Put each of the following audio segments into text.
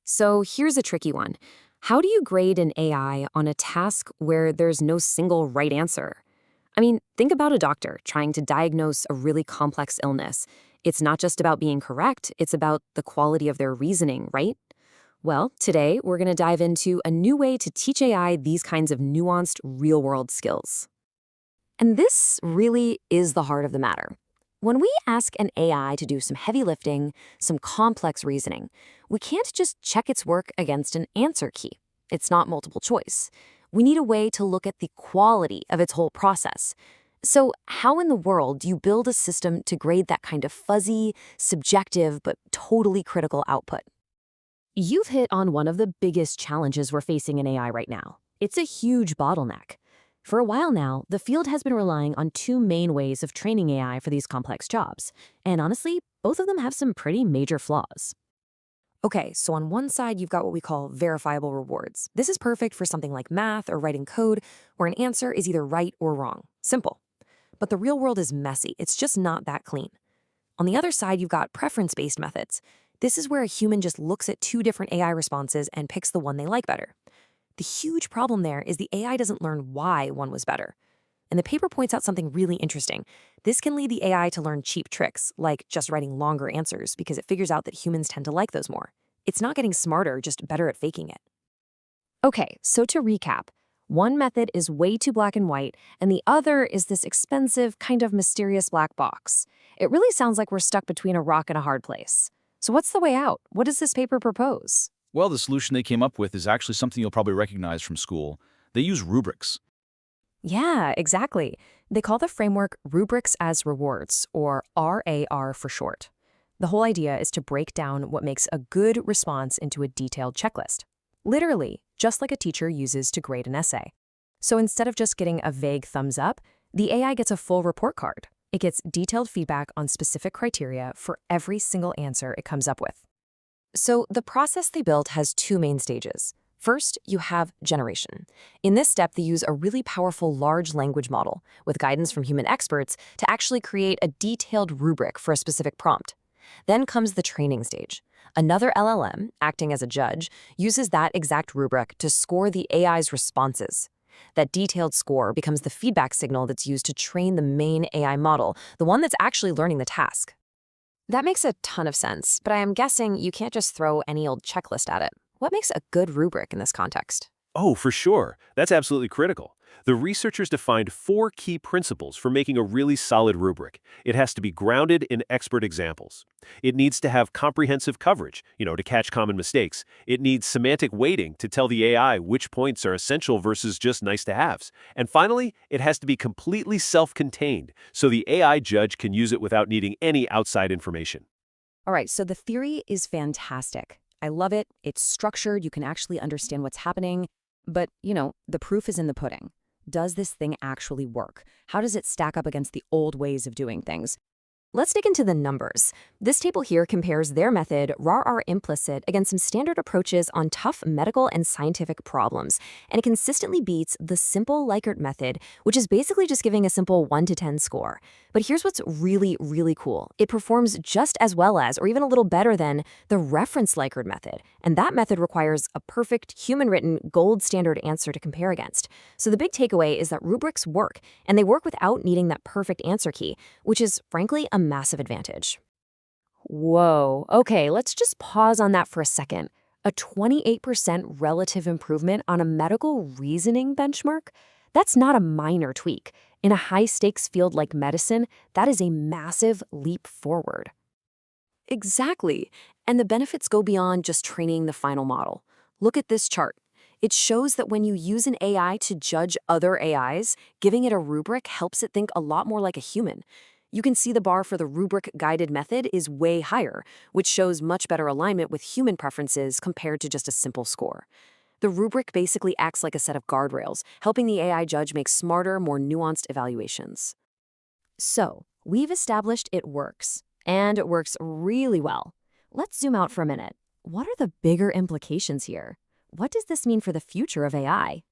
So here's a tricky one. How do you grade an AI on a task where there's no single right answer? I mean, think about a doctor trying to diagnose a really complex illness. It's not just about being correct, it's about the quality of their reasoning, right? Well, today we're going to dive into a new way to teach AI these kinds of nuanced real-world skills. And this really is the heart of the matter. When we ask an AI to do some heavy lifting, some complex reasoning, we can't just check its work against an answer key. It's not multiple choice. We need a way to look at the quality of its whole process. So how in the world do you build a system to grade that kind of fuzzy, subjective, but totally critical output? You've hit on one of the biggest challenges we're facing in AI right now. It's a huge bottleneck. For a while now, the field has been relying on two main ways of training AI for these complex jobs. And honestly, both of them have some pretty major flaws. Okay, so on one side, you've got what we call verifiable rewards. This is perfect for something like math or writing code, where an answer is either right or wrong. Simple. But the real world is messy. It's just not that clean. On the other side, you've got preference-based methods. This is where a human just looks at two different AI responses and picks the one they like better. The huge problem there is the AI doesn't learn why one was better. And the paper points out something really interesting. This can lead the AI to learn cheap tricks, like just writing longer answers, because it figures out that humans tend to like those more. It's not getting smarter, just better at faking it. Okay, so to recap, one method is way too black and white, and the other is this expensive, kind of mysterious black box. It really sounds like we're stuck between a rock and a hard place. So what's the way out? What does this paper propose? Well, the solution they came up with is actually something you'll probably recognize from school. They use rubrics. Yeah, exactly. They call the framework Rubrics as Rewards, or RAR for short. The whole idea is to break down what makes a good response into a detailed checklist. Literally, just like a teacher uses to grade an essay. So instead of just getting a vague thumbs up, the AI gets a full report card. It gets detailed feedback on specific criteria for every single answer it comes up with. So the process they built has two main stages. First, you have generation. In this step, they use a really powerful large language model with guidance from human experts to actually create a detailed rubric for a specific prompt. Then comes the training stage. Another LLM, acting as a judge, uses that exact rubric to score the AI's responses. That detailed score becomes the feedback signal that's used to train the main AI model, the one that's actually learning the task. That makes a ton of sense, but I am guessing you can't just throw any old checklist at it. What makes a good rubric in this context? Oh, for sure. That's absolutely critical. The researchers defined 4 key principles for making a really solid rubric. It has to be grounded in expert examples. It needs to have comprehensive coverage, to catch common mistakes. It needs semantic weighting to tell the AI which points are essential versus just nice-to-haves. And finally, it has to be completely self-contained, so the AI judge can use it without needing any outside information. All right, so the theory is fantastic. I love it. It's structured. You can actually understand what's happening. But, the proof is in the pudding. Does this thing actually work? How does it stack up against the old ways of doing things? Let's dig into the numbers. This table here compares their method, RAR implicit, against some standard approaches on tough medical and scientific problems, and it consistently beats the simple Likert method, which is basically just giving a simple 1 to 10 score. But here's what's really, really cool. It performs just as well as, or even a little better than, the reference Likert method, and that method requires a perfect, human-written, gold standard answer to compare against. So the big takeaway is that rubrics work, and they work without needing that perfect answer key, which is, frankly, a massive advantage. Whoa, okay, let's just pause on that for a second. A 28% relative improvement on a medical reasoning benchmark? That's not a minor tweak. In a high-stakes field like medicine, that is a massive leap forward. Exactly, and the benefits go beyond just training the final model. Look at this chart. It shows that when you use an AI to judge other AIs, giving it a rubric helps it think a lot more like a human. You can see the bar for the rubric-guided method is way higher, which shows much better alignment with human preferences compared to just a simple score. The rubric basically acts like a set of guardrails, helping the AI judge make smarter, more nuanced evaluations. So, we've established it works, and it works really well. Let's zoom out for a minute. What are the bigger implications here? What does this mean for the future of AI?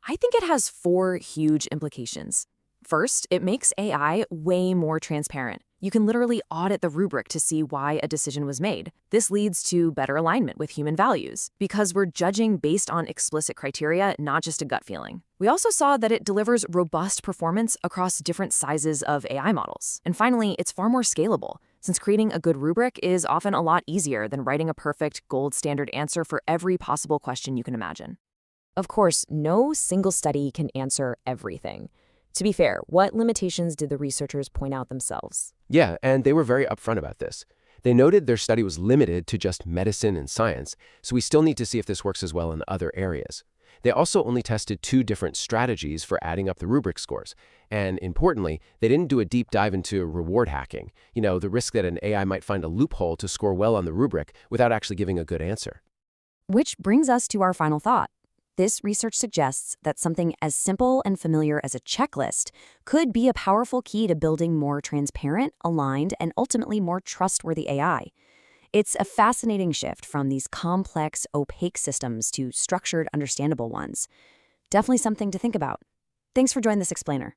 I think it has 4 huge implications. First, it makes AI way more transparent. You can literally audit the rubric to see why a decision was made. This leads to better alignment with human values, because we're judging based on explicit criteria, not just a gut feeling. We also saw that it delivers robust performance across different sizes of AI models. And finally, it's far more scalable, since creating a good rubric is often a lot easier than writing a perfect gold standard answer for every possible question you can imagine. Of course, no single study can answer everything. To be fair, what limitations did the researchers point out themselves? Yeah, and they were very upfront about this. They noted their study was limited to just medicine and science, so we still need to see if this works as well in other areas. They also only tested 2 different strategies for adding up the rubric scores. And importantly, they didn't do a deep dive into reward hacking, the risk that an AI might find a loophole to score well on the rubric without actually giving a good answer. Which brings us to our final thought. This research suggests that something as simple and familiar as a checklist could be a powerful key to building more transparent, aligned, and ultimately more trustworthy AI. It's a fascinating shift from these complex, opaque systems to structured, understandable ones. Definitely something to think about. Thanks for joining this explainer.